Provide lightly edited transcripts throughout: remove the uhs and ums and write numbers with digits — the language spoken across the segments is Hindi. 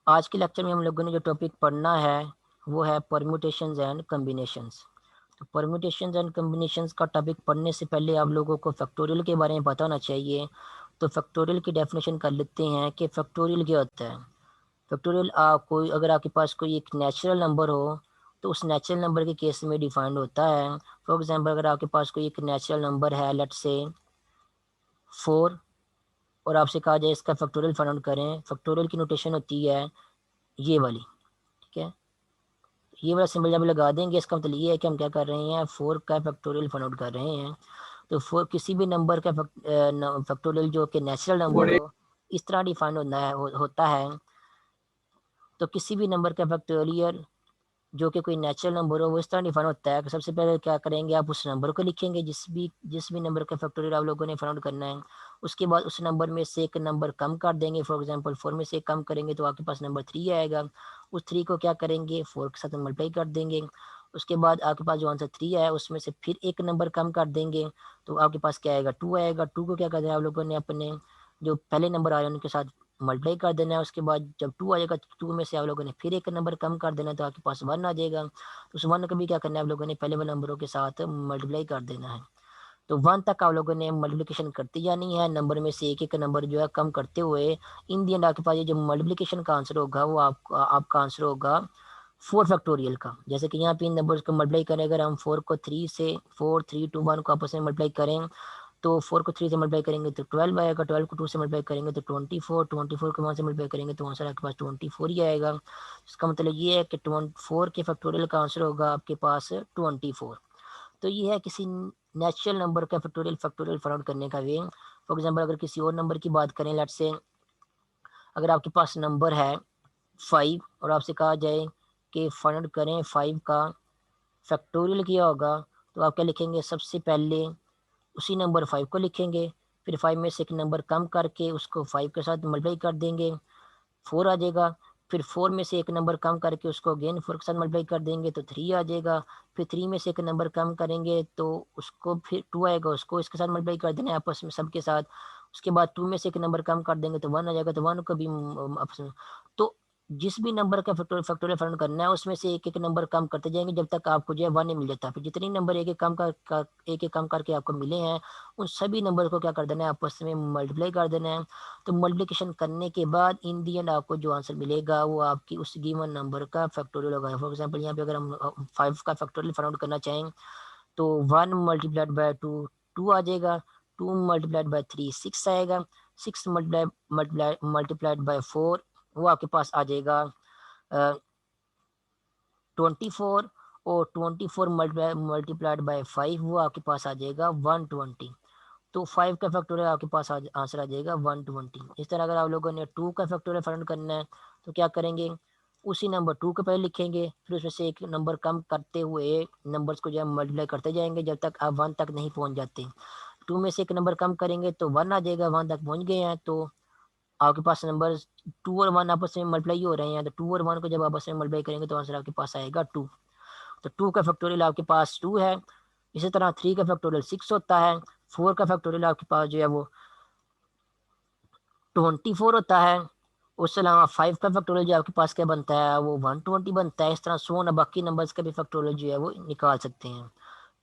आज के लेक्चर में हम लोगों ने जो टॉपिक पढ़ना है वो है परम्यूटेशंस एंड कम्बिनेशंस। तो परम्यूटेशंस एंड कम्बिनेशंस का टॉपिक पढ़ने से पहले आप लोगों को फैक्टोरियल के बारे में पता होना चाहिए। तो फैक्टोरियल की डेफिनेशन कर लेते हैं कि फैक्टोरियल क्या होता है। फैक्टोरियल कोई अगर आपके पास कोई एक नेचुरल नंबर हो तो उस नेचुरल नंबर के केस में डिफाइंड होता है। फॉर एग्जांपल अगर आपके पास कोई एक नेचुरल नंबर है लेट्स से 4 और आपसे कहा जाए इसका फैक्टोरियल फाइंड आउट करें, फैक्टोरियल की नोटेशन होती है ये वाली। ठीक है, ये वाला सिंबल जब लगा देंगे इसका मतलब ये है कि हम क्या कर रहे हैं, 4 का फैक्टोरियल फाइंड आउट कर रहे हैं। तो 4 किसी भी नंबर का फैक्टोरियल जो कि नेचुरल नंबर हो इस तरह डिफाइन होता है। तो किसी भी नंबर का फैक्टोरियल जो कि कोई नेचुरल नंबर हो वो इस तरह डिफाइन होता है कि सबसे पहले क्या करेंगे, आप उस नंबर को लिखेंगे जिस भी नंबर का फैक्टोरियल आप लोगों ने फाइंड आउट करना है। उसके बाद उस नंबर में से एक नंबर कम कर देंगे। फॉर एग्जांपल 4 में से एक कम करेंगे तो आपके पास नंबर 3 आएगा। उस 3 को क्या करेंगे, 4 के साथ मल्टीप्लाई कर देंगे। उसके बाद आपके पास जो आंसर 3 आया उसमें से फिर एक नंबर कम कर देंगे तो आपके पास क्या आएगा, 2 आएगा। 2 को क्या करना है आप लोगों ने अपने जो पहले नंबर आ रहे हैं उनके साथ मल्टीप्लाई कर देना है। उसके बाद जब 2 आ जाएगा तो 2 में से आप लोगों ने फिर एक नंबर कम कर देना है तो आपके पास 1 आ जाएगा। तो उस 1 को भी क्या करना है आप लोगों ने पहले वाले नंबरों के साथ मल्टीप्लाई कर देना है। तो 1 तक आप लोगों ने मल्टीप्लिकेशन करती जानी है, नंबर में से एक एक नंबर जो है कम करते हुए। इन दी एंड आपके पास ये जो मल्टीप्लिकेशन का आंसर होगा वो आपका आंसर होगा 4 फैक्टोरियल का। जैसे कि यहाँ पे इन नंबर्स को मल्टीप्लाई करें, अगर हम 4 को 3 से 4 3 2 1 को आपस में मल्टीप्लाई करें तो 4 को 3 से मल्टीप्लाई करेंगे तो 12 आएगा। 12 को 2 से मल्टीप्लाई करेंगे तो 24। 24 को 1 से मल्टीप्लाई करेंगे तो आंसर आपके पास 24 ही आएगा। इसका मतलब ये है कि 4 के फैक्टोरियल का आंसर होगा आपके पास 24। तो ये है किसी नेचुरल नंबर का फैक्टोरियल फैक्टोरियल फाइंड आउट करने का वे। फॉर एग्जांपल अगर किसी और नंबर की बात करें, लेट्स से अगर आपके पास नंबर है 5 और आपसे कहा जाए कि फाइंड आउट करें 5 का फैक्टोरियल किया होगा तो आप क्या लिखेंगे, सबसे पहले उसी नंबर 5 को लिखेंगे, फिर 5 में से एक नंबर कम करके उसको 5 के साथ मल्टीप्लाई कर देंगे, 4 आ जाएगा। फिर 4 में से एक नंबर कम करके उसको अगेन 4 के साथ मल्टीप्लाई कर देंगे तो 3 आ जाएगा। फिर 3 में से एक नंबर कम करेंगे तो उसको फिर 2 आएगा, उसको इसके साथ मल्टीप्लाई कर देना है आपस में सबके साथ। उसके बाद 2 में से एक नंबर कम कर देंगे तो 1 आ जाएगा, तो 1 को भी आपस में। तो जिस भी नंबर का फैक्टोरियल फाइंड करना है उसमें से एक एक नंबर कम करते जाएंगे जब तक आपको जो है 1 नहीं मिल जाता। फिर जितनी नंबर एक एक कम करके आपको मिले हैं उन सभी नंबर को क्या कर देना है, आपस में मल्टीप्लाई कर देना है। तो मल्टीप्लिकेशन करने के बाद इन दी एंड आपको जो आंसर मिलेगा वो आपकी उस गिवन नंबर का फैक्टोरियल होगा। फॉर एग्जांपल यहाँ पे अगर हम 5 का फैक्टोरियल फाइंड आउट करना चाहें तो 1 मल्टीप्लाइड बाय 2 2 आ जाएगा। 2 मल्टीप्लाइड बाय 3 6 आएगा। 6 मल्टीप्लाइड बाय 4 वो आपके पास आ जाएगा 24। और 24 मल्टीप्लाइड बाय 5 वो आपके पास आ जाएगा 120। तो 5 का फैक्टोरियल आपके पास आंसर आ जाएगा 120। इस तरह अगर आप लोगों ने 2 का फैक्टोरियल फाइंड करना है तो क्या करेंगे, उसी नंबर 2 को पहले लिखेंगे, फिर उसमें से एक नंबर कम करते हुए नंबर्स को जो है मल्टीप्लाई करते जाएंगे जब तक आप 1 तक नहीं पहुंच जाते। 2 में से एक नंबर कम करेंगे तो 1 आ जाएगा। 1 तक पहुंच गए हैं तो आपके पास नंबर 2 और 1 आपस में मल्टीप्लाई हो रहे हैं, तो 2 और 1 को जब आपस में मल्टीप्लाई करेंगे तो आंसर आपके पास आएगा 2। तो 2 का फैक्टोरियल आपके पास 2 है। इसी तरह 3 का फैक्टोरियल 6 होता है। 4 का फैक्टोरियल आपके पास जो है वो 24 होता है। उसके अलावा 5 का फैक्टोरियल जो आपके पास क्या बनता है वो 120 बनता है। इस तरह सो न बाकी नंबर्स का भी फैक्टोरियल जो है वो निकाल सकते हैं।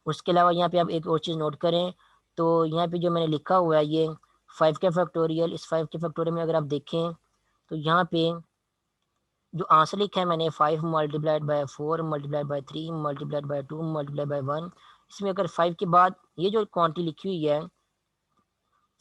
उसके अलावा यहाँ पे आप एक और चीज़ नोट करें, तो यहाँ पे जो मैंने लिखा हुआ है ये 5 का फैक्टोरियल, इस 5 के फैक्टोरियल में अगर आप देखें तो यहाँ पे जो आंसर लिखा है मैंने 5 multiplied by 4 multiplied by 3 multiplied by 2 multiplied by 1, इसमें अगर 5 के बाद ये जो क्वांटिटी लिखी हुई है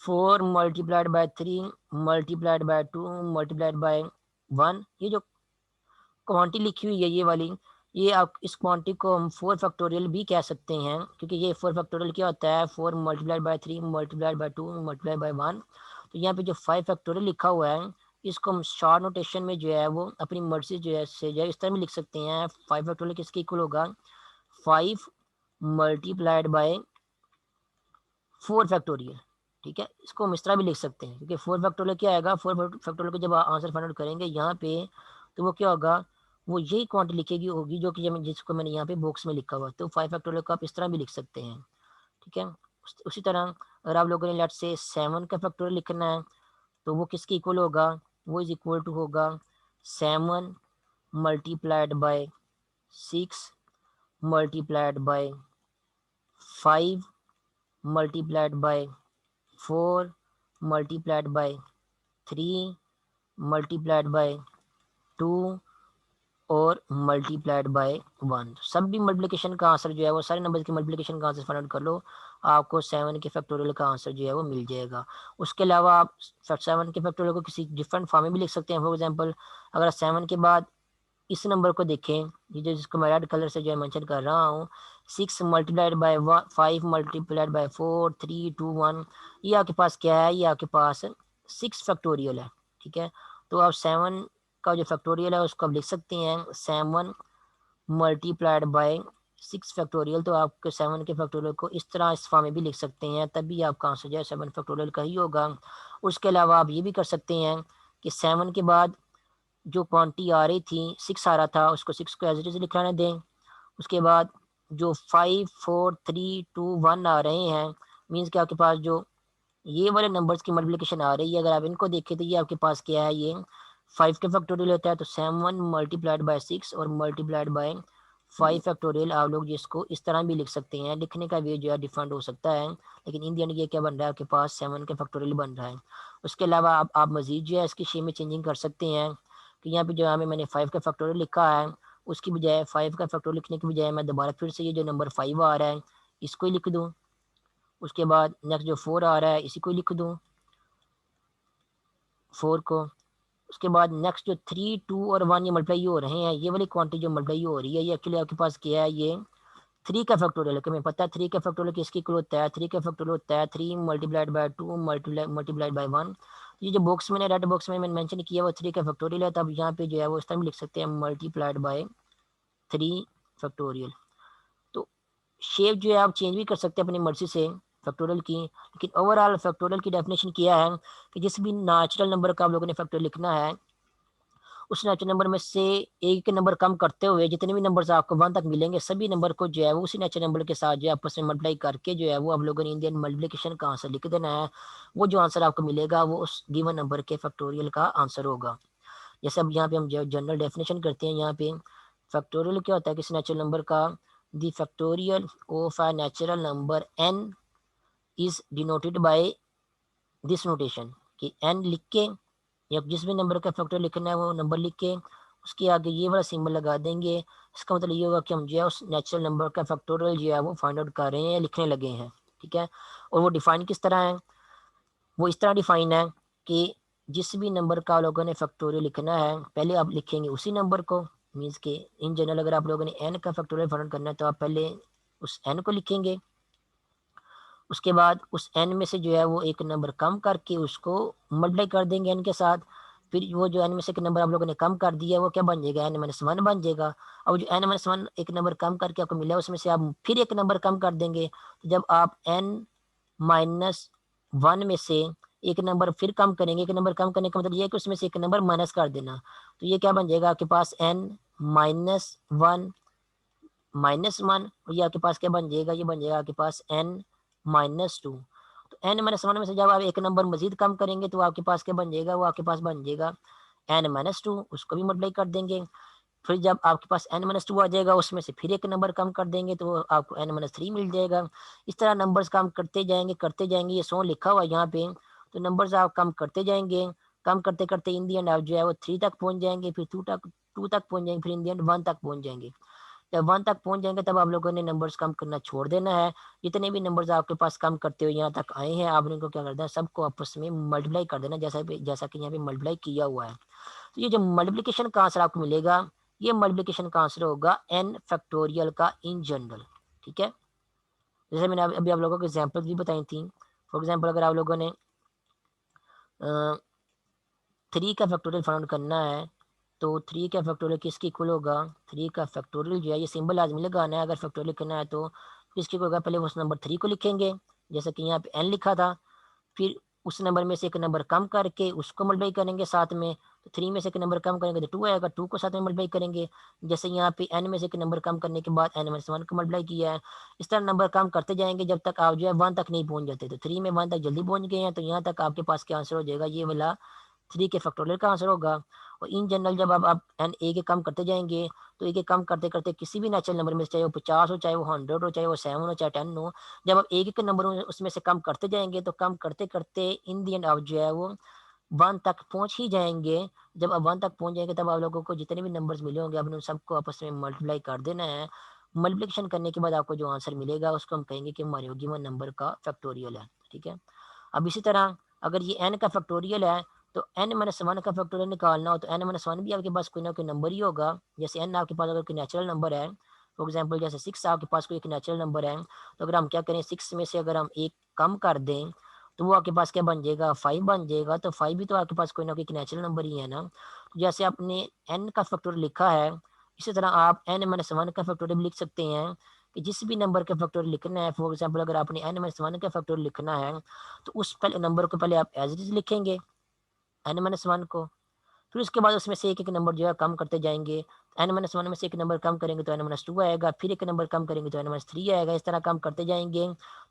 4 multiplied by 3 multiplied by 2 multiplied by 1, ये जो क्वांटिटी लिखी हुई है ये वाली, ये आप इस क्वांटिटी को हम 4 फैक्टोरियल भी कह सकते हैं क्योंकि ये 4 फैक्टोरियल क्या होता है, 4 multiplied by 3 multiplied by 2 multiplied by 1। तो यहाँ पे जो 5 फैक्टोरियल लिखा हुआ है इसको हम शॉर्ट नोटेशन में जो है वो अपनी मर्जी जो है से जो है इस तरह में लिख सकते हैं। 5 फैक्टोरियल किसके इक्वल होगा, 5 मल्टीप्लाइड बाय 4 फैक्टोरियल। ठीक है, इसको हम इस तरह भी लिख सकते हैं क्योंकि 4 फैक्टोरियल क्या आएगा, 4 फैक्टोरियल को जब आंसर फाइंड आउट करेंगे यहाँ पे तो वो क्या होगा, वो यही क्वांटिटी लिखेगी होगी जो कि जिसको मैंने यहाँ पे बॉक्स में लिखा हुआ। तो 5 फैक्टोरियल को आप इस तरह भी लिख सकते हैं। ठीक है, उसी तरह अगर आप लोगों ने लेट से 7 का फैक्टोरियल लिखना है तो वो किसके इक्वल होगा, वो इज इक्वल टू होगा 7 multiplied by 6 multiplied by 5 multiplied by 4 multiplied by 3 multiplied by 2 और मल्टीप्लाइड बाय 1। सब भी मल्टीप्लिकेशन का आंसर जो है वो सारे नंबर की मल्टीप्लिकेशन का आंसर फाइंड आउट कर लो, आपको 7 के फैक्टोरियल का आंसर जो है वो मिल जाएगा। उसके अलावा आप 7 के फैक्टोरियल को किसी डिफरेंट फॉर्म में भी लिख सकते हैं। फॉर एग्जाम्पल अगर 7 के बाद इस नंबर को देखें, ये जो जिसको मैं रेड कलर से जो है मेंशन कर रहा हूँ, 6 मल्टीप्लाइड बाय 5 मल्टीप्लाइड बाय 4 3 2 1, ये आपके पास क्या है, ये आपके पास 6 फैक्टोरियल है। ठीक है, तो आप 7 का जो फैक्टोरियल है उसको आप लिख सकते हैं 7 मल्टीप्लाइड बाय 6 फैक्टोरियल। तो आपके 7 के फैक्टोरियल को इस तरह इस फॉर्म में भी लिख सकते हैं, तभी आपका आंसर जो है 7 फैक्टोरियल का ही होगा। उसके अलावा आप ये भी कर सकते हैं कि 7 के बाद जो क्वांटिटी आ रही थी 6 आ रहा था, उसको 6 को एज इट इज लिखाने दें। उसके बाद जो 5 4 3 2 1 आ रहे हैं, मीन्स कि आपके पास जो ये वाले नंबर्स की मल्टीप्लिकेशन आ रही है, अगर आप इनको देखें तो ये आपके पास क्या है, ये 5 के फैक्टोरियल होता है। तो 7 मल्टीप्लाइड बाय 6 और मल्टीप्लाइड बाय 5 फैक्टोरियल आप लोग जिसको इस तरह भी लिख सकते हैं। लिखने का वे जो है डिफरेंट हो सकता है, लेकिन इन दी एंड ये क्या बन रहा है, आपके पास 7 के फैक्टोरियल बन रहा है। उसके अलावा आप मजीद जो है इसकी शेप में चेंजिंग कर सकते हैं कि यहाँ पे जो हमें मैंने 5 का फैक्टोरियल लिखा है, उसकी बजाय 5 का फैक्टोरियल लिखने की बजाय मैं दोबारा फिर से ये जो नंबर 5 आ रहा है इसको ही लिख दूँ। उसके बाद नेक्स्ट जो 4 आ रहा है इसी को लिख दूँ, 4 को। उसके बाद नेक्स्ट जो 3 2 और 1 ये मल्टीप्लाई हो रहे हैं, ये वाली क्वांटिटी जो मल्टीप्लाई हो रही है ये एक्चुअली आपके पास क्या है, ये 3 का फैक्टोरियल है। कि हमें पता है 3 का फैक्टोरियल किसकी इक्वल होता है, 3 का फैक्टोरियल होता है 3 मल्टीप्लाइड बाय 2 मल्टीप्लाइड बाय 1। ये जो बॉक्स मैंने रेड बॉक्स में मैंने मेंशन किया वो 3 का फैक्टोरियल है, तब यहाँ पे जो है वो इस तरह भी लिख सकते हैं मल्टीप्लाइड बाय 3 फैक्टोरियल। तो शेप जो है आप चेंज भी कर सकते हैं अपनी मर्जी से फैक्टोरियल की, लेकिन ओवरऑल फैक्टोरियल की डेफिनेशन किया है कि जिस भी नेचुरल नंबर का आप लोगों ने फैक्टोरियल लिखना है, उस नेचुरल नंबर में से एक नंबर कम करते हुए जितने भी नंबर्स आपको 1 तक मिलेंगे, सभी नंबर को जो है वो उसी नेचुरल नंबर के साथ जो है आपस में मल्टीप्लाई करके जो है वो आप लोगों ने इंडियन मल्टीप्लिकेशन का आंसर लिख देना है। वो जो आंसर आपको मिलेगा वो उस गिवन नंबर के फैक्टोरियल का आंसर होगा। जैसे अब यहाँ पे हम जो जनरल डेफिनेशन करते हैं, यहाँ पे फैक्टोरियल क्या होता है किसी नेचुरल नंबर का, the factorial of a natural number n is denoted by this notation, कि n लिख के या जिस भी नंबर का फैक्टर लिखना है वो नंबर लिख के उसके आगे ये वाला सिंबल लगा देंगे। इसका मतलब ये होगा कि हम जो है उस नेचुरल नंबर का फैक्टोरियल जो है वो फाइंड आउट कर रहे हैं, लिखने लगे हैं। ठीक है, और वो डिफाइन किस तरह है, वो इस तरह डिफाइन है कि जिस भी नंबर का लोगों ने फैक्टोरियल लिखना है पहले आप लिखेंगे उसी नंबर को। मीन्स के इन जनरल अगर आप लोगों ने एन का फैक्टोरियल फाइंड आउट करना है तो आप पहले उस एन को लिखेंगे, उसके बाद उस एन में से जो है वो एक नंबर कम करके उसको मल्टीप्लाई कर देंगे एन के साथ। फिर वो जो एन में से एक नंबर आप लोगों ने कम कर दिया वो क्या बन जाएगा, एन माइनस 1 बन जाएगा। अब जो एन माइनस 1 एक नंबर कम करके आपको मिला उसमें से आप फिर एक नंबर कम कर देंगे। तो जब आप एन माइनस 1 में से एक नंबर फिर कम करेंगे, एक नंबर कम करने का मतलब ये है कि उसमें से एक नंबर माइनस कर देना। तो ये क्या बन जाएगा आपके पास एन माइनस 1 माइनस 1, और ये आपके पास क्या बन जाएगा, ये बन जाएगा आपके पास एन माइनस 2। तो एन माइनस 1 में से जब आप एक नंबर मजीद कम करेंगे तो आपके पास क्या बन जाएगा, वो आपके पास बन जाएगा एन माइनस 2, उसको भी मल्टीप्लाई कर देंगे। फिर जब आपके पास एन माइनस 2 आ जाएगा उसमें से फिर एक नंबर कम कर देंगे तो आपको एन माइनस 3 मिल जाएगा। इस तरह नंबर्स कम करते जाएंगे, ये 100 लिखा हुआ है यहाँ पे। तो नंबर्स आप कम करते जाएंगे, कम करते करते इन दी एंड आप जो है वो 3 तक पहुंच जाएंगे, फिर 2 तक पहुंच जाएंगे, फिर इन दी एंड 1 तक पहुंच जाएंगे। जब 1 तक पहुंच जाएंगे तब आप लोगों ने नंबर्स कम करना छोड़ देना है। जितने भी नंबर्स आपके पास कम करते हुए यहाँ तक आए हैं आपने इनको क्या करना है, सबको आपस में मल्टीप्लाई कर देना, जैसा कि यहाँ पे मल्टीप्लाई किया हुआ है। तो ये जो मल्टीप्लिकेशन का आंसर आपको मिलेगा, ये मल्टीप्लिकेशन का आंसर होगा एन फैक्टोरियल का इन जनरल। ठीक है, जैसे मैंने अभी आप लोगों को एग्जाम्पल भी बताई थी। फॉर एग्जाम्पल अगर आप लोगों ने 3 का फैक्टोरियल फाइंड करना है तो 3 का फैक्टोरियल किसकी इक्वल होगा, 3 का फैक्टोरियल जो है ये सिंबल लाजमी लगाना है अगर फैक्टोरियल करना है तो किसकी होगा, पहले उस नंबर 3 को लिखेंगे जैसे कि यहाँ पे एन लिखा था, फिर उस नंबर में से एक नंबर कम करके उसको मल्टीप्लाई करेंगे साथ में। तो 3 में से एक नंबर कम करेंगे तो 2 आएगा, 2 को साथ में मल्टीप्लाई करेंगे। जैसे यहाँ पे एन में से एक नंबर कम करने के बाद एन माइनस 1 को मल्टीप्लाई किया है। इस तरह नंबर कम करते जाएंगे जब तक आप जो है 1 तक नहीं पहुंच जाते। तो 3 में 1 तक जल्दी पहुंच गए हैं, तो यहाँ तक आपके पास क्या आंसर हो जाएगा, ये वाला 3 के फैक्टोरियल का आंसर होगा। और इन जनरल जब आप एन ए के कम करते जाएंगे तो ए के कम करते करते किसी भी नेचुरल नंबर में, चाहे वो 50 हो, चाहे वो 100 हो, चाहे वो 7 हो, चाहे 10 हो, जब आप एक एक नंबर उसमें से कम करते जाएंगे तो कम करते करते इन दी एंड आप जो है वो 1 तक पहुंच ही जाएंगे। जब आप 1 तक पहुंच जाएंगे तब आप लोगों को जितने भी नंबर्स मिले होंगे आपने उन सबको आपस में मल्टीप्लाई कर देना है। मल्टीप्लिकेशन करने के बाद आपको जो आंसर मिलेगा उसको हम कहेंगे कि हमारे गिवन नंबर का फैक्टोरियल है। ठीक है। अब इसी तरह अगर ये n का फैक्टोरियल है तो n माइनस वन का फैक्टोरियल निकालना हो तो n माइनस वन भी आपके पास कोई ना कोई नंबर ही होगा। जैसे n आपके पास अगर कोई नेचुरल नंबर है, फॉर एग्जाम्पल जैसे 6 आपके पास कोई एक नेचुरल नंबर है, तो अगर हम क्या करें 6 में से अगर हम एक कम कर दें तो वो आपके पास क्या बन जाएगा, 5 बन जाएगा। तो 5 भी तो आपके पास कोई ना कोई नेचुरल नंबर ही है ना। तो जैसे आपने n का फैक्टोरियल लिखा है, इसी तरह आप n माइनस वन का फैक्टोरियल भी लिख सकते हैं कि जिस भी नंबर का फैक्टोरियल लिखना है, फॉर एग्जाम्पल अगर आपने n माइनस वन का फैक्टोरियल लिखना है तो उस पहले नंबर को पहले आप एज इट इज लिखेंगे n माइनस वन को, फिर उसके बाद उसमें से एक एक नंबर जो है कम करते जाएंगे। n माइनस वन में से एक नंबर कम करेंगे तो n माइनस टू आएगा, फिर एक नंबर कम करेंगे तो n माइनस थ्री आएगा। इस तरह कम करते जाएंगे,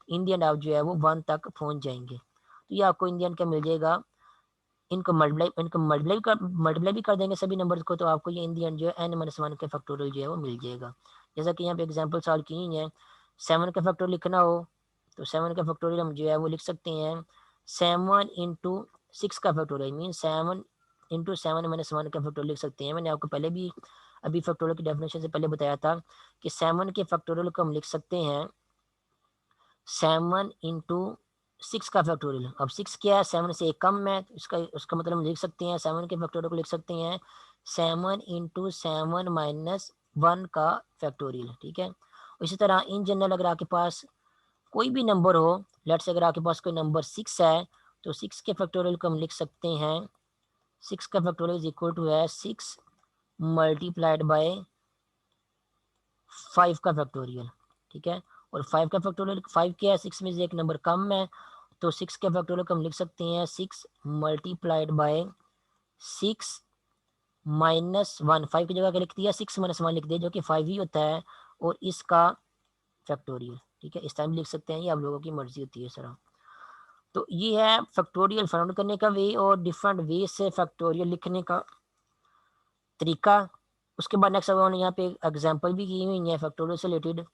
इंडियन आप जो है वो 1 तक पहुंच जाएंगे। तो ये आपको इंडियन का मिल जाएगा। इनको मल्टीप्लाई भी कर देंगे सभी नंबर्स को तो आपको ये इंडियन जो है n माइनस वन के फैक्टोरियल जो है वो मिल जाएगा। जैसा कि यहाँ पे एग्जाम्पल सॉल्व की हुई है। 7 का फैक्टोरियल लिखना हो तो 7 का फैक्टोरियल हम जो है वो लिख सकते हैं 7 इंटू 6 का factorial mean 7 into 7 minus one का फैक्टोरियल लिख सकते हैं। मैंने आपको पहले भी अभी फैक्टोरियल की डेफिनेशन से पहले बताया था कि 7 के फैक्टोरियल को हम लिख सकते हैं 7 इंटू 6 का फैक्टोरियल। अब 6 क्या है, 7 से एक कम है, इसका उसका मतलब हम लिख सकते हैं 7 के फैक्टोरियल को लिख सकते हैं 7 इंटू 7 माइनस वन का फैक्टोरियल। ठीक है। इसी तरह इन जनरल अगर आपके पास कोई भी नंबर हो, लेट्स से अगर आपके पास कोई नंबर 6 है तो 6 के फैक्टोरियल को हम लिख सकते हैं 6 का फैक्टोरियल इज इक्वल टू है 6 मल्टीप्लाइड बाय 5 का फैक्टोरियल। ठीक है। और 5 का फैक्टोरियल 5 क्या है, 6 में से एक नंबर कम है तो 6 के फैक्टोरियल को हम लिख सकते हैं 6 मल्टीप्लाइड बाय 6 माइनस वन। 5 की जगह क्या लिख दिया, 6 माइनस वन लिख दिया जो कि 5 ही होता है, और इसका फैक्टोरियल। ठीक है। इस टाइम लिख सकते हैं, ये आप लोगों की मर्जी होती है सर। तो ये है फैक्टोरियल फाइंड करने का वे और डिफरेंट वे से फैक्टोरियल लिखने का तरीका। उसके बाद नेक्स्ट उन्होंने यहाँ पे एग्जाम्पल भी की हुई है फैक्टोरियल से रिलेटेड।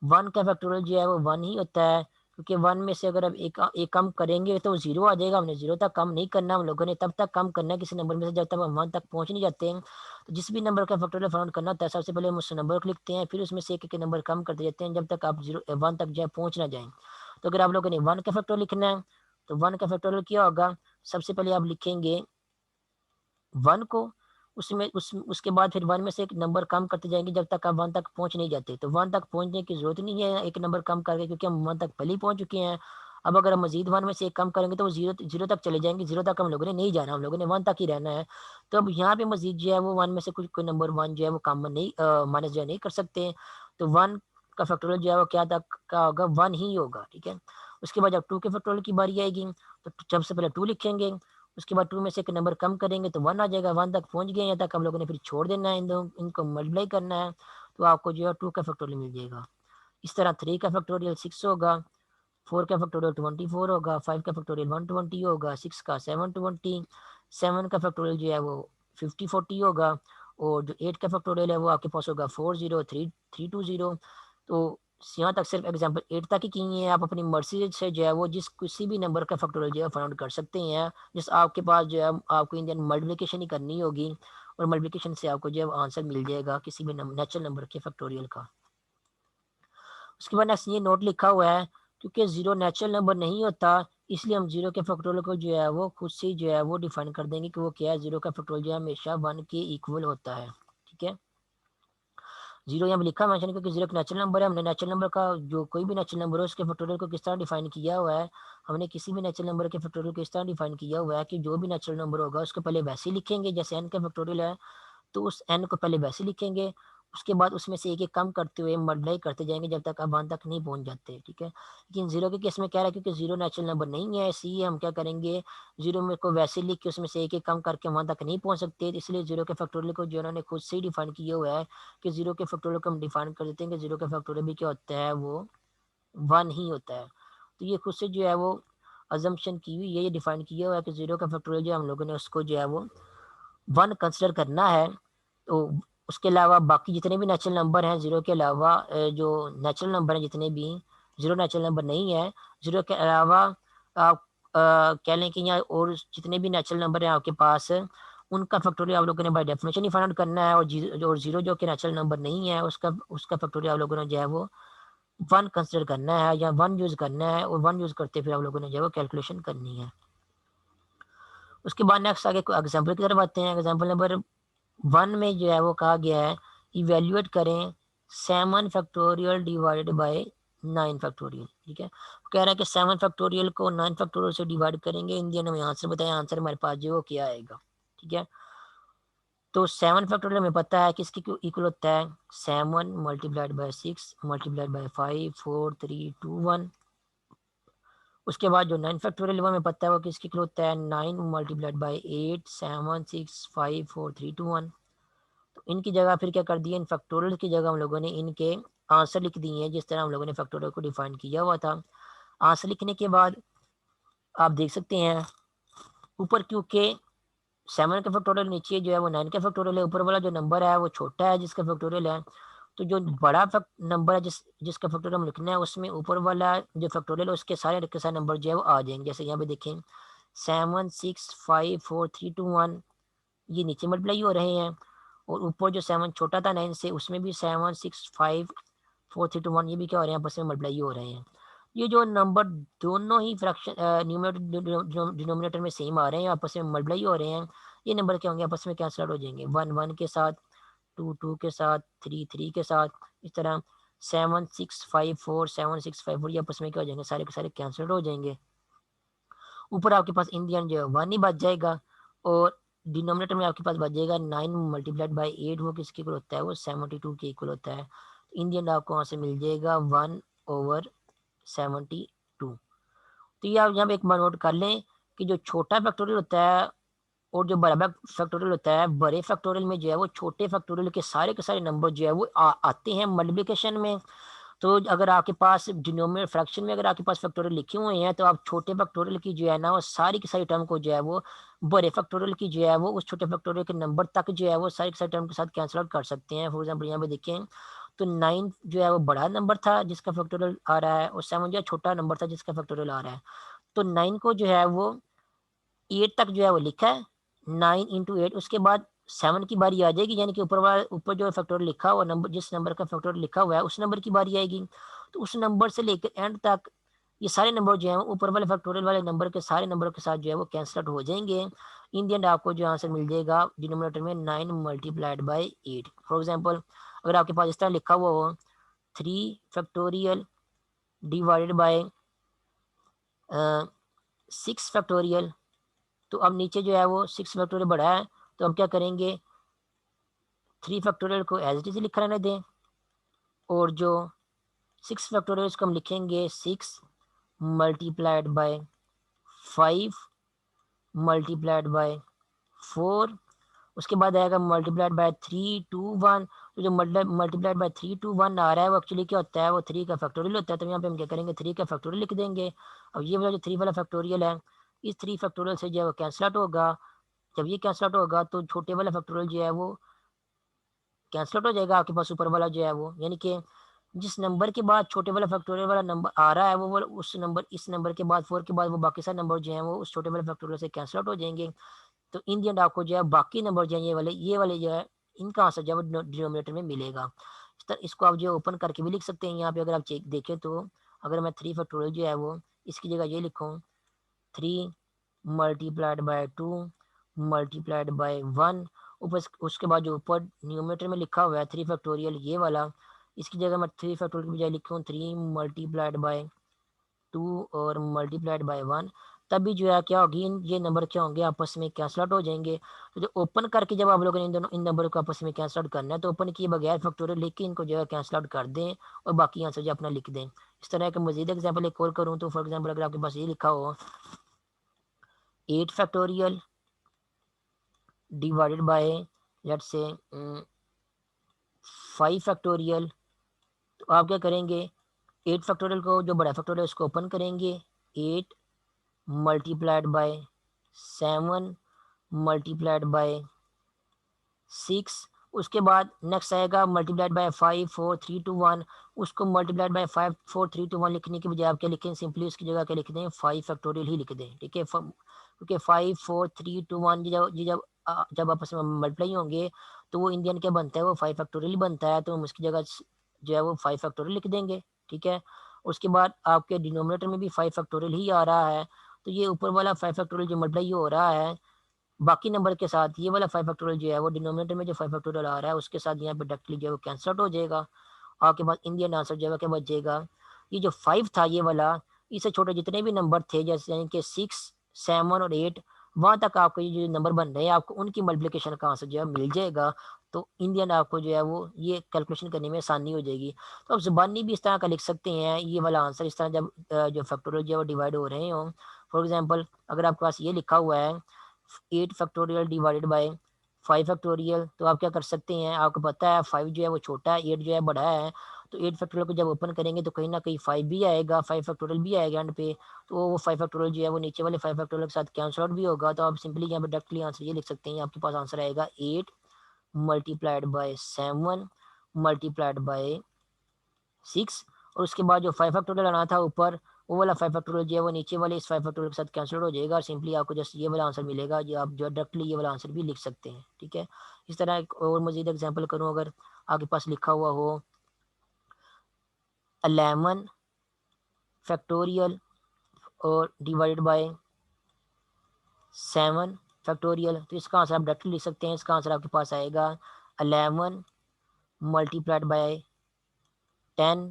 1 का फैक्टोरियल जो है वो 1 ही होता है, क्योंकि 1 में से अगर अब एक कम करेंगे तो जीरो आ जाएगा। हमने जीरो तक कम नहीं करना, हम लोगों ने तब तक कम करना है किसी नंबर में से जब तक हम 1 तक पहुंच नहीं जाते हैं। तो जिस भी नंबर का फैक्टोरियल फाइंड करना होता है सबसे पहले हम उस नंबर को लिखते हैं, फिर उसमें से एक एक नंबर कम करते जाते हैं जब तक आप 1 तक जो है पहुंच ना जाए। तो अगर आप लोगों ने 1 का फैक्टोरियल लिखना है तो 1 का फैक्टोरियल क्या होगा, सबसे पहले आप लिखेंगे 1 को, उसमें उसके बाद फिर 1 में से एक नंबर कम करते जाएंगे जब तक आप 1 तक पहुंच नहीं जाते। तो 1 तक पहुंचने की जरूरत नहीं है एक नंबर कम करके, क्योंकि हम 1 तक पहले ही पहुंच चुके हैं। अब अगर हम मजीद 1 में से एक कम करेंगे तो वो जीरो तक चले जाएंगे। जीरो तक हम लोगों ने नहीं जाना, हम लोगों ने 1 तक ही रहना है। तो अब यहाँ पे मजीद जो है वो 1 में से कुछ कोई नंबर 1 जो है वो कम नहीं माइनस जो है नहीं कर सकते। तो 1 का फैक्टोरियल जो है वो क्या तक का होगा, 1 ही होगा। ठीक है। उसके बाद जब 2 के फैक्टोरियल की बारी आएगी तो सबसे पहले 2 लिखेंगे, उसके बाद 2 में से एक नंबर कम करेंगे तो 1 आ जाएगा। 1 तक पहुंच गए, यहाँ तक हम लोगों ने फिर छोड़ देना है, इनको मल्टीप्लाई करना है तो आपको जो है 2 का फैक्टोरियल मिल जाएगा। इस तरह 3 का फैक्टोरियल 6 होगा, 4 का फैक्टोरियल 24 होगा, 5 का फैक्टोरियल 120 होगा, 6 का 720, 7 का फैक्टोरियल जो है वो 5040 होगा, और जो 8 का फैक्टोरियल है वो आपके पास होगा 40320। तो यहाँ तक सिर्फ एग्जाम्पल 8 तक ही की है। आप अपनी मर्जी से जो है वो जिस किसी भी नंबर का फैक्टोरियल जो है फाइंड कर सकते हैं, जिस आपके पास जो है आपको इंडियन मल्टीप्लिकेशन ही करनी होगी, और मल्टीप्लिकेशन से आपको जो है आंसर मिल जाएगा किसी भी नेचुरल नंबर के फैक्टोरियल का। उसके बाद नेक्स्ट ये नोट लिखा हुआ है, क्योंकि जीरो नेचुरल नंबर नहीं होता इसलिए हम जीरो के फैक्टोरियल को जो है वो खुद से जो है वो डिफाइन कर देंगे कि वो क्या है। जीरो का फैक्टोरियल जो है हमेशा 1 के इक्वल होता है। ठीक है। जीरो यहाँ पे लिखा मेंशन, क्योंकि जीरो एक नेचुरल नंबर है। हमने नेचुरल नंबर का जो कोई भी नेचुरल नंबर हो उसके फैक्टोरियल को किस तरह डिफाइन किया हुआ है, हमने किसी भी नेचुरल नंबर के फैक्टोरियल को इस तरह डिफाइन किया हुआ है कि जो भी नेचुरल नंबर होगा उसको पहले वैसे ही लिखेंगे जैसे n का फैक्टोरियल है, तो उस n को पहले वैसे लिखेंगे, उसके बाद उसमें से एक एक कम करते हुए मल्टीप्लाई करते जाएंगे जब तक आप 1 तक नहीं पहुंच जाते। ठीक है। लेकिन जीरो के केस में क्या है, क्योंकि जीरो नेचुरल नंबर नहीं है इसलिए हम क्या करेंगे, जीरो में को वैसे लिख के उसमें से एक एक कम करके 1 तक नहीं पहुंच सकते, इसलिए जीरो के फैक्टोरियल को जो उन्होंने खुद से ही डिफाइन किया हुआ है कि जीरो के फैक्टोरियल को हम डिफाइन कर देते हैं कि जीरो का फैक्टोरियल भी क्या होता है, वो 1 ही होता है। तो ये खुद से जो है वो अजम्पशन की हुई है, ये डिफाइन किया हुआ है कि 0 का फैक्टोरियल जो हम लोगों ने उसको जो है वो 1 कंसिडर करना है। तो उसके अलावा बाकी जितने भी नेचुरल नंबर हैं, 0 के अलावा जो नेचुरल नंबर हैं जितने भी, 0 नेचुरल नंबर नहीं है। 0 के अलावा आप कह लें कि यहाँ और जितने भी नेचुरल नंबर हैं आपके पास, उनका फैक्टोरियल आप लोगों ने by definition he find out करना है। और 0 जो कि नेचुरल नंबर नहीं है, उसका उसका फैक्टोरियल आप लोगों ने जो है वो 1 कंसिडर करना है या 1 यूज़ करना है, और 1 यूज़ करते फिर आप लोगों ने जो है वो कैलकुलेशन करनी है। उसके बाद नेक्स्ट आगे एग्जाम्पल की तरफ आते हैं। एग्जाम्पल नंबर 1 में जो है वो कहा गया है इवेल्युएट करें 7 फैक्टोरियल डिवाइडेड बाय 9 फैक्टोरियल। ठीक है, कह रहा है कि 7 फैक्टोरियल को 9 फैक्टोरियल से डिवाइड करेंगे। इन दिनों में आंसर बताएं, आंसर हमारे पास जो वो क्या आएगा। ठीक है, तो 7 फैक्टोरियल हमें पता है किसकी इक्वल होता है, 7 मल्टीप्लाइड बाय 6 मल्टीप्लाइड बाय 5 4 3 2 1। उसके बाद जो 9 फैक्टोरियल वो हमें पता है वो किसकी इक्वल होता है, 9 मल्टीप्लाइड बाय 8 7 6 5 4 3 2 1। तो इनकी जगह फिर क्या कर दिया, इन फैक्टोरियल की जगह हम लोगों ने इनके आंसर लिख दिए हैं जिस तरह हम लोगों ने फैक्टोरियल को डिफाइन किया हुआ था। आंसर लिखने के बाद आप देख सकते हैं ऊपर क्योंकि 7 का फैक्टोरियल नीचे जो है वो 9 का फैक्टोरियल है, ऊपर वाला जो नंबर है वो छोटा है जिसका फैक्टोरियल है। तो जो बड़ा नंबर है जिसका फैक्टोरियल हम लिखना है, उसमें ऊपर वाला जो फैक्टोरियल है उसके सारे के सारे नंबर जो है वो आ जाएंगे। जैसे यहाँ पे देखें 7 6 5 4 3 2 1, ये नीचे मल्टीप्लाई हो रहे हैं। और ऊपर जो 7 छोटा था 9 से, उसमें भी 7 6 5 4 3 2 1, ये भी क्या हो रहे हैं, आपस में मल्टीप्लाई हो रहे हैं। ये जो नंबर दोनों ही फ्रैक्शन न्यूमरेटर डिनोमिनेटर में सेम आ रहे हैं, आपस में मल्टीप्लाई हो रहे हैं, ये नंबर क्या होंगे, आपस में कैंसिल आउट हो जाएंगे। 1 1 के साथ, 2 2 के साथ, 3 3 के साथ, इस तरह 7 6 5 4 7 6 5 4 ये आपस में क्या हो जाएंगे, सारे के सारे कैंसिल हो जाएंगे। ऊपर आपके पास इन दी एंड जो है 1 ही बच जाएगा, और डिनोमिनेटर में आपके पास बच जाएगा 9 मल्टीप्लाइड बाई 8, वो किसके इक्वल होता है, वो 72 के इक्वल होता है। इन दी एंड आपको वहाँ से मिल जाएगा 1/72। तो ये आप यहाँ पे एक बार नोट कर लें कि जो छोटा फैक्टोरियल होता है और जो बड़ा फैक्टोरियल होता है, बड़े फैक्टोरियल में जो है वो छोटे फैक्टोरियल के सारे नंबर जो है वो आते हैं मल्टीप्लिकेशन में। तो अगर आपके पास डिनोमिनेटर फ्रैक्शन में अगर आपके पास फैक्टोरियल लिखे हुए हैं, तो आप छोटे फैक्टोरियल की जो है ना वो सारी की सारी टर्म को जो है वो बड़े फैक्टोरियल की जो है वो उस छोटे फैक्टोरियल के नंबर तक जो है वो सारी की सारी टर्म के साथ कैंसिल आउट कर सकते हैं। फॉर एग्जाम्पल यहाँ पे देखें तो 9 जो है वो बड़ा नंबर था जिसका फैक्टोरियल आ रहा है, और 7 जो है छोटा नंबर था जिसका फैक्टोरियल आ रहा है। तो 9 को जो है वो 8 तक जो है वो लिखा है, 9 इंटू 8। उसके बाद 7 की बारी आ जाएगी, यानी कि ऊपर जो फैक्टोरियल लिखा हुआ नंबर, जिस नंबर का फैक्टोरियल लिखा हुआ है उस नंबर की बारी आएगी। तो उस नंबर से लेकर एंड तक ये सारे नंबर जो हैं ऊपर वाले फैक्टोरियल वाले नंबर के सारे नंबरों के साथ जो है वो कैंसिल आउट हो जाएंगे। इन दी एंड आपको जो आंसर मिल जाएगा डिनोमिनेटर में 9 मल्टीप्लाइड बाई 8। फॉर एग्जाम्पल अगर आपके पास इस तरह लिखा हुआ हो 3 फैक्टोरियल डिवाइडेड बाई 6 फैक्टोरियल, तो अब नीचे जो है वो 6 फैक्टोरियल बढ़ा है, तो हम क्या करेंगे 3 फैक्टोरियल को एज इट इज लिखा रहने दें, और जो 6 फैक्टोरियल को हम लिखेंगे 6 मल्टीप्लाइड बाय 5 मल्टीप्लाइड बाय 4। उसके बाद आएगा मल्टीप्लाइड बाय 3 2 1। तो जो मल्टीप्लाइड बाय 3 2 1 आ रहा है वो एक्चुअली क्या होता है, वो 3 का फैक्टोरियल होता है। तो यहाँ पे हम क्या करेंगे 3 का फैक्टोरियल लिख देंगे। अब ये वाला जो 3 वाला फैक्टोरियल है, इस 3 फैक्टोरियल से जो है वो कैंसिल आउट होगा। जब ये कैंसिल आउट होगा तो छोटे वाला फैक्टोरियल जो है वो कैंसिल आउट हो जाएगा आपके पास ऊपर वाला जो है वो, यानी कि जिस नंबर के बाद छोटे वाला फैक्टोरियल वाला नंबर आ रहा है वो उस नंबर इस नंबर के बाद 4 के बाद वो बाकी सारे नंबर जो हैं वो उस छोटे वाले फैक्टोरियल से कैंसिल आउट हो जाएंगे। तो इन दी एंड आपको जो है बाकी नंबर जो है ये वाले जो है इनका आंसर जो है वो डिनोमिनेटर में मिलेगा। इसको आप जो है ओपन करके भी लिख सकते हैं। यहाँ पे अगर आप चेक देखें तो अगर मैं 3 फैक्टोरियल जो है वो इसकी जगह ये लिखूँ 3 मल्टीप्लाइड बाय 2 मल्टीप्लाइड बाय 1, ऊपर उसके बाद जो ऊपर न्यूमरेटर में लिखा हुआ है 3 फैक्टोरियल ये वाला, इसकी जगह मैं 3 फैक्टोरियल की बजाय लिखूँ 3 मल्टीप्लाइड बाय 2 और मल्टीप्लाइड बाय 1, तभी जो है क्या होगी ये नंबर क्या होंगे आपस में कैंसल आउट हो जाएंगे। तो जो ओपन करके जब आप लोगों ने इन नंबर को आपस में कैंसल आउट करना है, तो ओपन किए बगैर फैक्टोरियल लिख के इनको जो है कैंसल आउट कर दें और बाकी आंसर जो अपना लिख दें। इस तरह का मजीद एग्जाम्पल एक और करूँ तो फॉर एग्जाम्पल अगर आपके पास ये लिखा हो 8 factorial divided by let's say 5 factorial, तो आप क्या करेंगे 8 फैक्टोरियल को जो बड़ा फैक्टोरियल उसको ओपन करेंगे 8 मल्टीप्लाइड बाय 7 मल्टीप्लाइड बाय 6। उसके बाद नेक्स्ट आएगा मल्टीप्लाइड बाय 5 4 3 2 1। उसको मल्टीप्लाइड बाय 5 4 3 2 1 लिखने की बजाय आप क्या लिखें, सिंपली उसकी जगह क्या लिख दें, 5 फैक्टोरियल ही लिख दें। ठीक है, क्योंकि 5 4 3 2 1 जब आपस में मल्टीप्लाई होंगे तो वो इंडियन क्या बनता है, वो 5 फैक्टोरियल बनता है, तो हम उसकी जगह जो है वो 5 फैक्टोरियल लिख देंगे। ठीक है, उसके बाद आपके डिनोमिनेटर में भी 5 फैक्टोरियल ही आ रहा है, तो ये ऊपर वाला 5 फैक्टोरियल जो मल्टीप्लाई हो रहा है बाकी नंबर के साथ, ये वाला 5 फैक्टोरियल जो है वो डिनोमिनेटर में जो 5 फैक्टोरियल आ रहा है उसके साथ यहाँ पे डायरेक्टली जो है वो कैंसल आउट हो जाएगा। आपके पास इंडियन आंसर जो है क्या बच जाएगा, ये जो 5 था ये वाला, इससे छोटे जितने भी नंबर थे जैसे यानी कि 6 7 और 8, वहाँ तक आपको ये जो नंबर बन रहे हैं आपको उनकी मल्टीप्लिकेशन का आंसर जो है मिल जाएगा। तो इंडियन आपको जो है वो ये कैलकुलेशन करने में आसानी हो जाएगी। तो आप ज़ुबानी भी इस तरह का लिख सकते हैं ये वाला आंसर, इस तरह जब जो फैक्टोरियल जो है वो डिवाइड हो रहे हों। फॉर एग्जाम्पल अगर आपके पास ये लिखा हुआ है 8 फैक्टोरियल डिवाइडेड बाय 5 फैक्टोरियल, तो आप क्या कर सकते हैं, आपको पता है 5 जो है वो छोटा है, 8 जो है बड़ा है, तो 8 फैक्टोरियल को जब ओपन करेंगे तो कहीं ना कहीं 5 भी आएगा, 5 फैक्टोरियल भी आएगा एंड पे, तो वो 5 फैक्टोरियल जो है वो नीचे वाले 5 फैक्टोरियल के साथ कैंसल आउट भी होगा। तो आप सिंपली यहाँ पे डायरेक्टली आंसर ये लिख सकते हैं, आपके पास आंसर आएगा 8 मल्टीप्लाइड बाय 7 मल्टीप्लाइड बाय 6। और उसके बाद जो 5 फैक्टोरियल आना था ऊपर, वो वाला 5 फैक्टोरियल जो है वो नीचे वाले इस 5 फैक्टोरियल के साथ कैंसिल हो जाएगा और सिंपली आपको जस्ट ये वाला आंसर मिलेगा, जो आप जो डायरेक्टली ये वाला आंसर भी लिख सकते हैं। ठीक है, इस तरह एक और मजीद एग्जांपल करूँ, अगर आपके पास लिखा हुआ हो 11 फैक्टोरियल और डिवाइडेड बाय 7 फैक्टोरियल, तो इसका आंसर आप डायरेक्टली लिख सकते हैं। इसका आंसर आपके पास आएगा 11 multiplied by 10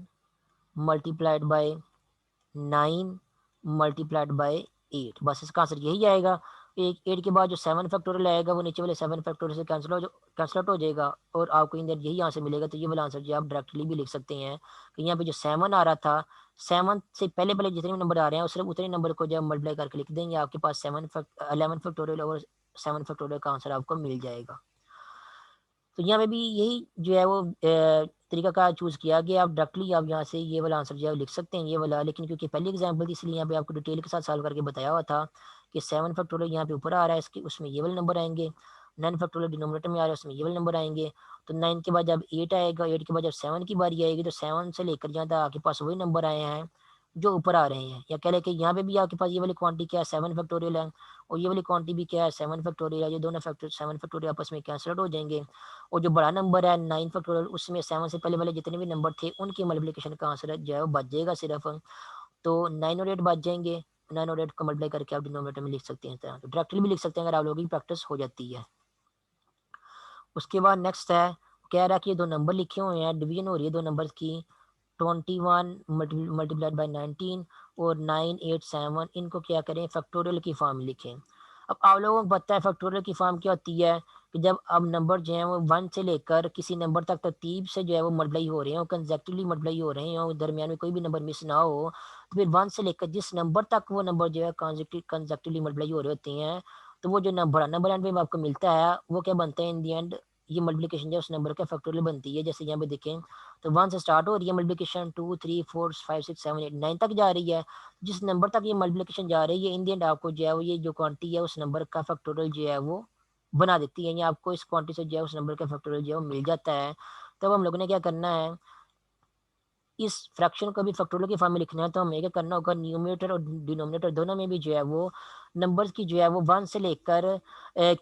multiplied by 9 multiplied by 8, बस इसका आंसर यही आएगा। एक 8 के बाद जो 7 फैक्टोरियल आएगा वो नीचे वाले 7 फैक्टोरियल से कैंसिल आउट हो जाएगा और आपको इन यही आंसर मिलेगा। तो ये वाला आंसर जो आप डायरेक्टली भी लिख सकते हैं कि यहाँ पे जो 7 आ रहा था, 7 से पहले पहले जितने भी नंबर आ रहे हैं सिर्फ उतने नंबर को जब मल्टीप्लाई करके लिख देंगे, आपके पास 11 फैक्टोरियल और 7 फैक्टोरियल का आंसर आपको मिल जाएगा। तो यहाँ पे भी यही जो है वो तरीका का चूज़ किया गया, आप डायरेक्टली आप यहाँ से ये वाला आंसर जो है लिख सकते हैं ये वाला, लेकिन क्योंकि पहली एग्जांपल थी इसलिए यहाँ पे आपको डिटेल के साथ सॉल्व करके बताया हुआ था कि 7 फैक्टोरियल यहाँ पे ऊपर आ रहा है, इसके उसमें ये वाले नंबर आएंगे, 9 फैक्टोरियल डिनोमिनेटर में आ रहा है उसमें ये वाले नंबर आएंगे। तो 9 के बाद जब 8 आएगा, 8 के बाद जब 7 की बारी आएगी तो 7 से लेकर यहाँ तक आपके पास वही नंबर आए हैं जो ऊपर आ रहे हैं, या कह लें कि यहाँ पे भी आपके पास ये वाली क्वांटिटी क्या है 7 फैक्टोरियल है और ये वाली क्वांटिटी भी क्या है 7 फैक्टोरियल है, ये दोनों 7 फैक्टोरियल आपस में कैंसिल आउट हो जाएंगे। और जो बड़ा नंबर है 9 फैक्टोरियल, उसमें 7 से पहले वाले जितने भी नंबर थे उनकी मल्टीप्लिकेशन का आंसर जो है वो बच जाएगा सिर्फ। तो 9 और 8 बच जाएंगे, 9 और 8 को मल्टीप्लाई करके आप डिनोमिनेटर में लिख सकते हैं, इस तरह तो डायरेक्टली भी लिख सकते हैं अगर आप लोगों की प्रैक्टिस हो जाती है। उसके बाद नेक्स्ट है, कह रहा है कि ये दो नंबर लिखे हुए हैं, डिवीजन हो रही है दो नंबर की, 21 मल्टीप्लाइड बाई 19 और 987, इनको क्या करें फैक्टोरियल की फॉर्म लिखें। अब आप लोगों को पता है फैक्टोरियल की फॉर्म क्या होती है कि जब अब नंबर जो है वो 1 से लेकर किसी नंबर तक तरतीब से जो है वो मल्टीप्लाई हो रहे हो, कंसेक्टिवली मल्टीप्लाई हो रहे हो, दरमियान में कोई भी नंबर मिस ना हो, तो फिर 1 से लेकर जिस नंबर तक वो नंबर जो है कंसेक्टिवली मल्टीप्लाई हो रहे होते हैं, तो वो जो नंबर नंबर एंड में आपको मिलता है वो क्या बनता है इन दी एंड, ये मल्टीप्लिकेशन जो है उस नंबर का फैक्टोरियल बनती है। जैसे यहाँ पे देखें तो 1 से स्टार्ट हो रही है मल्टीप्लिकेशन, 2 3 4 5 6 7 8 9 तक जा रही है, जिस नंबर तक ये मल्टीप्लिकेशन जा रही है इन दी एंड आपको जो है वो ये जो क्वांटिटी है उस नंबर का फैक्टोरियल जो है वो बना देती है, या आपको इस क्वांटिटी से जो है उस नंबर का फैक्टोरियल जो है वो मिल जाता है। तब हम लोगों ने क्या करना है, इस फ्रैक्शन को भी फैक्टोरियल की फॉर्म में लिखना है, तो हमें क्या करना होगा, न्यूमरेटर और डिनोमिनेटर दोनों में भी जो है वो नंबर्स की जो है वो 1 से लेकर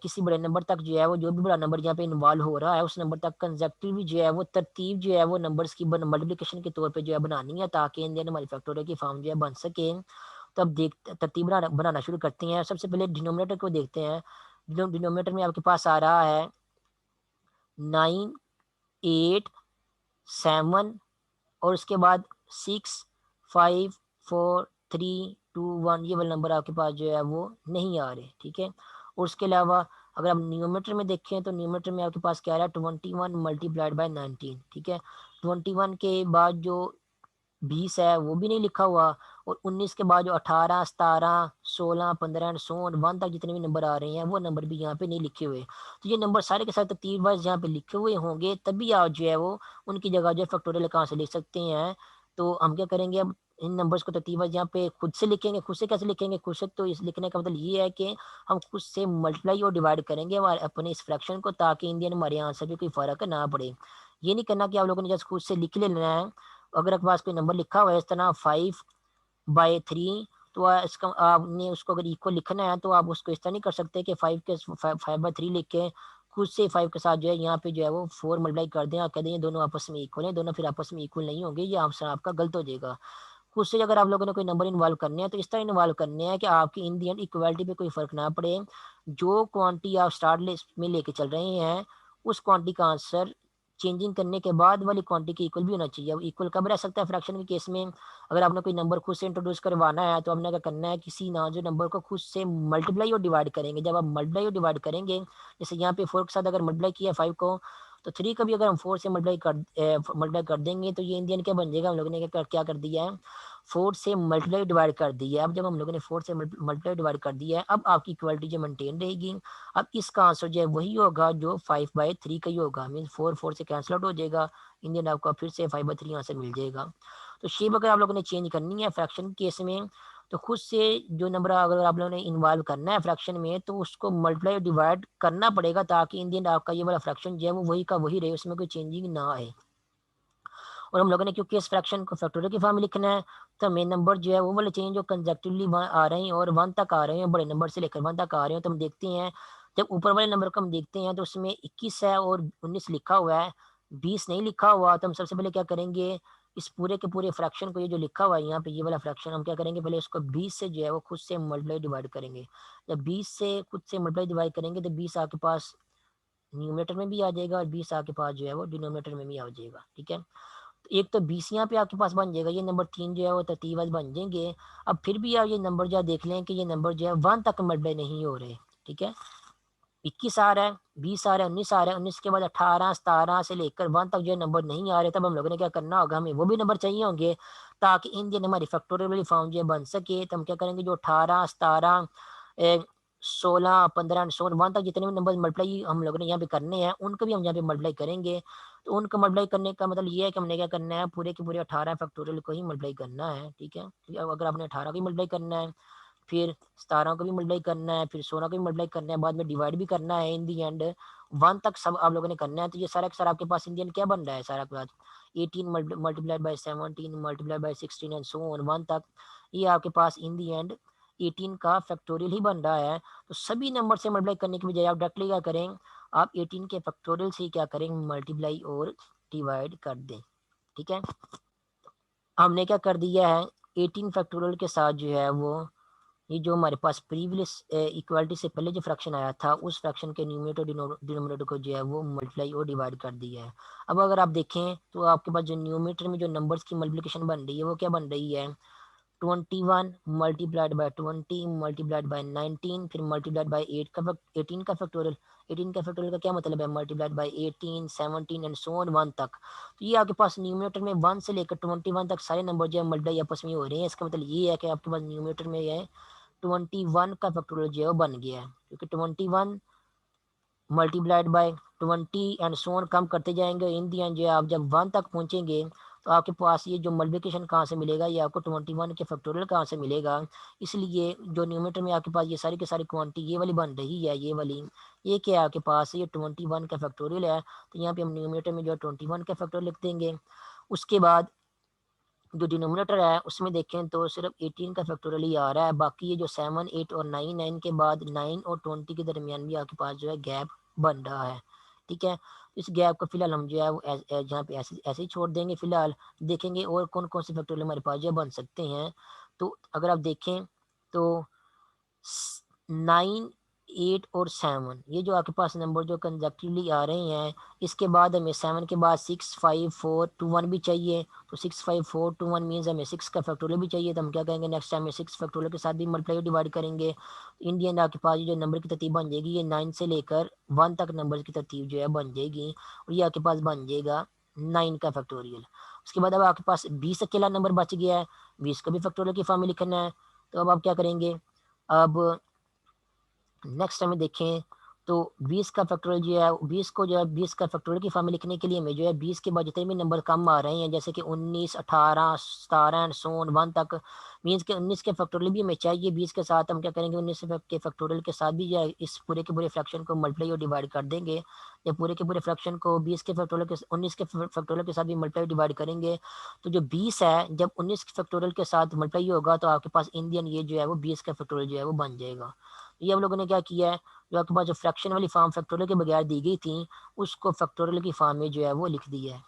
किसी बड़े नंबर तक जो है वो जो भी बड़ा नंबर यहाँ पे इन्वॉल्व हो रहा है उस नंबर तक कंसेक्टिव जो है वो तरतीब जो है वो नंबर्स की मल्टीप्लिकेशन के तौर पे जो है बनानी है, ताकि इन हमारी फैक्टोरियल की फॉर्म जो है बन सके। तो अब देख तरतीब बनाना शुरू करते हैं। सबसे पहले डिनोमिनेटर को देखते हैं। डिनोमिनेटर में आपके पास आ रहा है 9 8 7 और उसके बाद 6 5 4 3 2 1, ये वाले नंबर आपके पास जो है वो नहीं आ रहे। ठीक है, और उसके अलावा अगर आप न्यूमरेटर में देखें तो न्यूमरेटर में आपके पास क्या आ रहा है 21 मल्टीप्लाइड बाय 19। ठीक है, 21 के बाद जो 20 है वो भी नहीं लिखा हुआ, और 19 के बाद जो 18 17 16 15 एंड सो ऑन 1 तक जितने भी नंबर आ रहे हैं वो नंबर भी यहाँ पे नहीं लिखे हुए। तो ये नंबर सारे के सारे तरतीब वाइज यहाँ पे लिखे हुए होंगे, तभी आप जो है वो उनकी जगह जो है फैक्टोरियल कहाँ से लिख सकते हैं। तो हम क्या करेंगे, अब इन नंबर्स को तरतीब यहाँ पे खुद से लिखेंगे। खुद से कैसे लिखेंगे? खुद से तो इस लिखने का मतलब ये है कि हम खुद से मल्टीप्लाई और डिवाइड करेंगे हमारे अपने इस फ्रैक्शन को, ताकि इंडियन हमारे आंसर में कोई फ़र्क ना पड़े। ये नहीं करना कि आप लोगों ने जस्ट खुद से लिख लेना है। अगर आपके पास कोई नंबर लिखा हुआ है इस तरह 5/3, तो इसका आपने उसको अगर इक्वल लिखना है तो आप उसको इस तरह नहीं कर सकते कि 5/3 लिख के खुद से 5 के साथ जो है यहाँ पे जो है वो 4 मल्टीप्लाई कर दें और कह दें ये दोनों आपस में इक्वल हैं। दोनों फिर आपस में इक्वल नहीं होंगे, ये आंसर आपका गलत हो जाएगा। खुद से अगर आप लोगों ने कोई नंबर इन्वॉल्व करने हैं तो इस तरह इन्वॉल्व करने हैं कि आपकी इन दी एंड इक्वालिटी पे कोई फ़र्क ना पड़े। जो क्वांटिटी आप स्टार्ट लिस्ट में लेके चल रहे हैं उस क्वांटिटी का आंसर चेंजिंग करने के बाद वाली क्वांटिटी के इक्वल भी होना चाहिए। अब इक्वल कब रह सकता है फ्रैक्शन के केस में? अगर आपने कोई नंबर खुद से इंट्रोड्यूस करवाना है तो आपने क्या करना है, किसी ना जो नंबर को खुद से मल्टीप्लाई और डिवाइड करेंगे। जब आप मल्टीप्लाई और डिवाइड करेंगे, जैसे यहाँ पे 4 के साथ अगर मल्टीप्लाई किया 5 को, तो 3 का भी अगर हम 4 से मल्टीप्लाई कर देंगे तो ये इंडियन क्या बन जाएगा? हम लोगों ने क्या कर दिया है, 4 से मल्टीप्लाई डिवाइड कर दिया है। अब जब हम लोगों ने 4 से मल्टीप्लाई डिवाइड कर दिया है, अब आपकी इक्वालिटी जो मेंटेन रहेगी। अब इसका आंसर जो है वही होगा जो 5/3 का ही होगा। मीन 4 से कैंसिल आउट हो जाएगा, इंडियन आपका फिर से 5/3 आंसर मिल जाएगा। तो शेप अगर आप लोगों ने चेंज करनी है फ्रैक्शन केस में, तो खुद से जो नंबर अगर आप लोगों ने इन्वॉल्व करना है फ्रैक्शन में, तो उसको मल्टीप्लाई डिवाइड करना पड़ेगा, ताकि इंडियन आपका ये वाला फ्रैक्शन जो है वो वही का वही रहे, उसमें कोई चेंजिंग ना आए। और हम लोगों ने क्योंकि इस फ्रैक्शन को फैक्टोरियल की फॉर्म में लिखना है, तो मेन नंबर जो है वो वाले चाहिए जो कंजेक्टिवली आ रहे हैं और 1 तक आ रहे हैं, बड़े नंबर से लेकर 1 तक आ रहे हैं। तो हम देखते हैं, जब ऊपर वाले नंबर को हम देखते हैं तो उसमें 21 है और 19 लिखा हुआ है, 20 नहीं लिखा हुआ। तो हम सबसे पहले क्या करेंगे, इस पूरे के पूरे फ्रैक्शन को, ये जो लिखा हुआ है यहाँ पे ये वाला फ्रैक्शन, हम क्या करेंगे, पहले इसको 20 से जो है वो खुद से मल्टीप्लाई डिवाइड करेंगे। जब 20 से खुद से मल्टीप्लाई डिवाइड करेंगे तो 20 आपके पास न्यूमरेटर में भी आ जाएगा और 20 आपके पास जो है वो डिनोमिनेटर में भी आ जाएगा। ठीक है, एक तो 20 यहाँ पे आपके पास बन जाएगा, ये नंबर 3 जो है वो तरतीबवार बन जाएंगे। अब फिर भी आप ये नंबर जो है देख लें कि ये नंबर जो है 1 तक मल्टीप्लाई नहीं हो रहे। ठीक है, 21 आ रहा है, 20 आ रहा है, 19 आ रहा है, 19 के बाद 18 17 से लेकर 1 तक जो है नंबर नहीं आ रहे। तब हम लोगों ने क्या करना होगा, हमें वो भी नंबर चाहिए होंगे, ताकि इन दिन हमारी फैक्टोरियल वाली फॉर्म जो है बन सके। तो हम क्या करेंगे, जो 18 17 16 15 एंड 16 1 तक जितने भी नंबर मल्टीप्लाई हम लोगों ने यहाँ पे करने हैं, उनको भी हम यहाँ पे मल्टीप्लाई करेंगे। तो उनको मल्टीप्लाई करने का मतलब ये है कि हमने क्या करना है, पूरे के पूरे 18 फैक्टोरियल को ही मल्टीप्लाई करना है। ठीक है, तो अगर आपने 18 को ही मल्टीप्लाई करना है, फिर 17 को भी मल्टीप्लाई करना है, फिर 16 को भी मल्टीप्लाई करना है, बाद में डिवाइड भी करना है, इन दी एंड 1 तक सब आप लोगों ने करना है। तो ये सारा का सारा आपके पास इंडियन क्या बन रहा है, सारा के पास 18 multiplied by 17 multiplied by 16 and so on 1 तक, ये आपके पास इन दी एंड 18 का फैक्टोरियल ही बन रहा है। तो सभी नंबर से मल्टीप्लाई करने की बजाय आप डायरेक्टली क्या करें, आप 18 के फैक्टोरियल से ही क्या करें, मल्टीप्लाई और डिवाइड कर दें। ठीक है, हमने क्या कर दिया है, 18 फैक्टोरियल के साथ जो है वो ये जो हमारे पास प्रीवियस इक्वालिटी से पहले जो फ्रैक्शन आया था, उस फ्रैक्शन के न्यूमरेटर डिनोमिनेटर को जो है वो मल्टीप्लाई और डिवाइड कर दिया है। अब अगर आप देखें तो आपके पास जो न्यूमरेटर में जो नंबर्स की मल्टीप्लिकेशन बन रही है वो क्या बन रही है, 21 मल्टीप्लाइड बाय 20 मल्टीप्लाइड बाय 19 फिर मल्टीप्लाइड बाय 18 का फैक्टोरियल। 18 का फैक्टोरियल का क्या मतलब है, multiplied by 18 17 and so on 1 तक। तो ये आपके पास न्यूमरेटर में 1 से लेकर 21 तक सारे नंबर जो है मल्टीप्लाई आपस में हो रहे हैं। इसका मतलब ये है कि आपके पास न्यूमरेटर में है 21 का फैक्टोरियल जो है वो बन गया है, क्योंकि 21 multiplied by 20 and so on come करते जाएंगे। इन दी एंड जो है आप जब 1 तक पहुंचेंगे तो आपके पास ये जो मल्टीप्लिकेशन कहाँ से मिलेगा, ये आपको 21 के फैक्टोरियल कहाँ से मिलेगा। इसलिए जो न्यूमरेटर में आपके पास ये सारी की सारी क्वांटिटी ये वाली बन रही है, ये वाली, ये क्या है आपके पास, ये 21 का फैक्टोरियल है। तो यहाँ पे हम न्यूमरेटर में जो है 21 का फैक्टोरियल लिख देंगे। उसके बाद जो डिनोमिनेटर है उसमें देखें तो सिर्फ 18 का फैक्टोरियल ही आ रहा है, बाकी ये जो 7 8 और 9 9 के बाद 9 और 20 के दरमियान भी आपके पास जो है गैप बन रहा है। ठीक है, इस गैप को फिलहाल हम जो है वो यहाँ पे ऐसे ऐसे ही छोड़ देंगे। फिलहाल देखेंगे और कौन कौन से फैक्टोरियल हमारे पास जो बन सकते हैं। तो अगर आप देखें तो 9 8 और 7 ये जो आपके पास नंबर जो कंजक्टिवली आ रहे हैं, इसके बाद हमें 7 के बाद 6 5 4 2 1 भी चाहिए। तो 6 5 4 2 1 मीन्स हमें 6 का फैक्टोरियल भी चाहिए। तो हम क्या करेंगे, नेक्स्ट टाइम में 6 फैक्टोरियल के साथ भी मल्टीप्लाई डिवाइड करेंगे। इंडियन आपके पास जो नंबर की तरतीब बन जाएगी, ये 9 से लेकर 1 तक नंबर की तरतीब जो है बन जाएगी, और ये आपके पास बन जाएगा 9 का फैक्टोरियल। उसके बाद अब आपके पास 20 अकेला नंबर बच गया है, 20 का भी फैक्टोरियल की फॉर्म में लिखना है। तो अब आप क्या करेंगे, अब नेक्स्ट टाइम में देखें तो 20 का फैक्टोरियल जो है 20 को जो है 20 का फैक्टोरियल की फॉर्म में लिखने के लिए हमें जो है 20 के बाद जितने भी नंबर कम आ रहे हैं जैसे कि 19, 18, 17 एंड सो ऑन 1 तक, मीन्स के 19 के फैक्टोरियल भी हमें चाहिए। 20 के साथ हम क्या करेंगे, 19 के फैक्टोरियल के साथ भी जो है इस पूरे के पूरे फ्रैक्शन को मल्टीप्लाई और डिवाइड कर देंगे। जब पूरे के पूरे फ्रैक्शन को 20 के फैक्टोरियल के 19 के फैक्टोरियल के साथ भी मल्टीप्लाई डिवाइड करेंगे, तो जो 20 है जब 19 के फैक्टोरियल के साथ मल्टीप्लाई होगा तो आपके पास इंडियन ये जो है वो 20 का फैक्टोरियल जो है वो बन जाएगा। ये हम लोगों ने क्या किया है, जो आपके पास जो फ्रैक्शन वाली फॉर्म फैक्टोरियल के बगैर दी गई थी उसको फैक्टोरियल की फॉर्म में जो है वो लिख दिया है।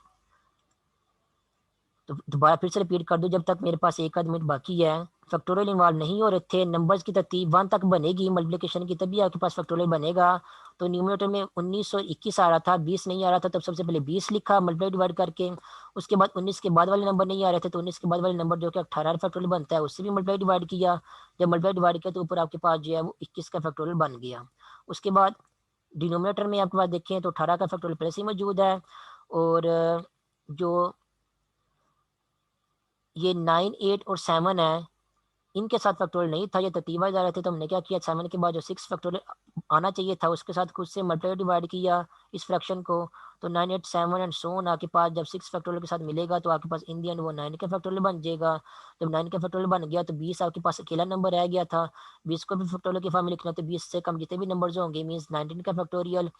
तो दोबारा फिर से रिपीट कर दूं जब तक मेरे पास एक आध मिनट बाकी है। फैक्टोरियल इन्वॉल्व नहीं हो रहे थे, नंबर्स की तरतीब 1 तक बनेगी मल्टीप्लिकेशन की, तभी आपके पास फैक्टोरियल बनेगा। तो न्यूमरेटर में 1921 आ रहा था, 20 नहीं आ रहा था, तब सबसे पहले 20 लिखा मल्टीप्लाई डिवाइड करके। उसके बाद 19 के बाद वाले नंबर नहीं आ रहे थे, तो 19 के बाद वाले नंबर जो कि 18 फैक्टोरियल बनता है उससे भी मल्टीप्लाई डिवाइड किया। जब मल्टीप्लाई डिवाइड किया तो ऊपर आपके पास जो है वो 21 का फैक्टोरियल बन गया। उसके बाद डिनोमिनेटर में आपके पास देखें तो 18 का फैक्टोरियल पहले से ही मौजूद है। और जो ये 9, 8 और 7 है इनके साथ फैक्टोरियल नहीं था, ये तरतीब वाइज आ रहे थे। तो हमने क्या किया, 7 के बाद जो 6 फैक्टोरियल आना चाहिए था उसके साथ खुद से मल्टीप्लाई डिवाइड किया इस फ्रैक्शन को। तो 9, 8, 7 एंड सो ऑन आपके पास जब 6 फैक्टोरियल के साथ मिलेगा तो आपके पास इन दी एंड वो 9 का फैक्टोरियल बन जाएगा। जब 9 का फैक्टोरियल बन गया तो 20 आपके पास अकेला नंबर रह गया था। 20 को भी फैक्टोरियल की फॉर्म में लिखना, तो 20 से कम जितने भी नंबर्स होंगे मीन्स 19 का फैक्टोरियल,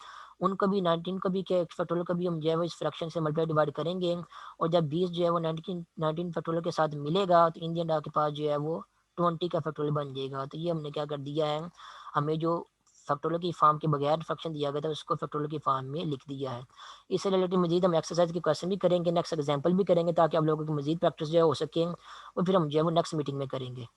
उनको भी 19 को भी क्या फैक्टोरियल को भी हम जो है वो इस फ्रैक्शन से मल्टीप्लाई डिवाइड करेंगे। और जब 20 जो है वो 19 फैक्टोरियल के साथ मिलेगा तो इन दी एंड आपके पास जो है वो 20 का फैक्टोरियल बन जाएगा। तो ये हमने क्या कर दिया है, हमें जो फैक्टोरियल की फॉर्म के बगैर फ्रैक्शन दिया गया था उसको फैक्टोरियल की फॉर्म में लिख दिया है। इससे रिलेटेड मजीद हम एक्सरसाइज के क्वेश्चन भी करेंगे, नेक्स्ट एग्जाम्पल भी करेंगे ताकि आप लोगों की मजीद प्रैक्टिस जो है हो सके, और फिर हम जो है वो नेक्स्ट मीटिंग में करेंगे।